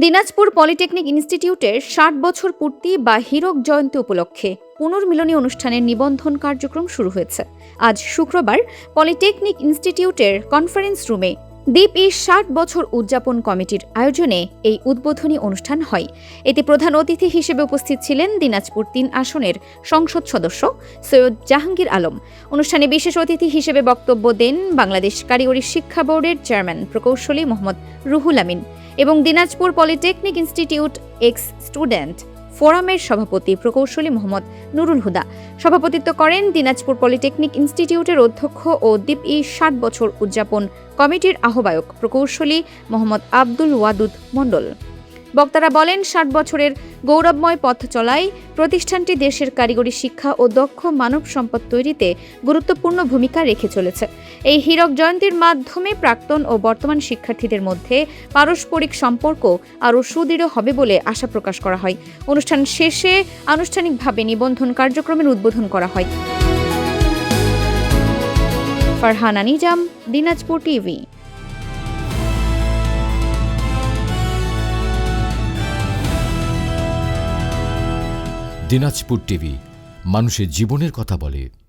Dinajpur polytechnic ইনস্টিটিউটের ৬০ বছর পূর্তি বা হীরক জয়ন্তী উপলক্ষে পুনর্মিলনী অনুষ্ঠানের নিবন্ধন কার্যক্রম শুরু হয়েছে। আজ শুক্রবার পলিটেকনিক ইনস্টিটিউটের কনফারেন্স রুমে দ্বীপ-ই ৬০ বছর উদযাপন কমিটির আয়োজনে এই উদ্বোধনী অনুষ্ঠান হয়। এতে প্রধান অতিথি হিসেবে উপস্থিত ছিলেন দিনাজপুর ৩ আসনের সংসদ সদস্য সৈয়দ জাহাঙ্গীর আলম। অনুষ্ঠানে বিশেষ অতিথি হিসেবে বক্তব্য দেন বাংলাদেশ কারিগরি শিক্ষা বোর্ডের চেয়ারম্যান প্রকৌশলী মোহাম্মদ রুহুল আমিন এবং Dinajpur polytechnic institute ex student ফোরামের সভাপতি প্রকৌশলী মোহাম্মদ নুরুল হুদা। সভাপতিত্ব করেন দিনাজপুর পলিটেকনিক ইনস্টিটিউটের অধ্যক্ষ ও দ্বীপ-ই ৬০ বছর উদযাপন কমিটির আহ্বায়ক প্রকৌশলী মোহাম্মদ আব্দুল ওয়াদুদ মণ্ডল। বক্তারা বলেন, ৬০ বছরের গৌরবময় পথ চলায় প্রতিষ্ঠানটি দেশের কারিগরি শিক্ষা ও দক্ষ মানব সম্পদ তৈরিতে গুরুত্বপূর্ণ ভূমিকা রেখে চলেছে। এই হীরক জয়ন্তীর মাধ্যমে প্রাক্তন ও বর্তমান শিক্ষার্থীদের মধ্যে পারস্পরিক সম্পর্ক আরও সুদৃঢ় হবে বলে আশা প্রকাশ করা হয়। অনুষ্ঠান শেষে আনুষ্ঠানিকভাবে নিবন্ধন কার্যক্রমের উদ্বোধন করা হয়। ফারহানা নিজাম, দিনাজপুর টিভি। দিনাজপুর টিভি মানুষের জীবনের কথা বলে।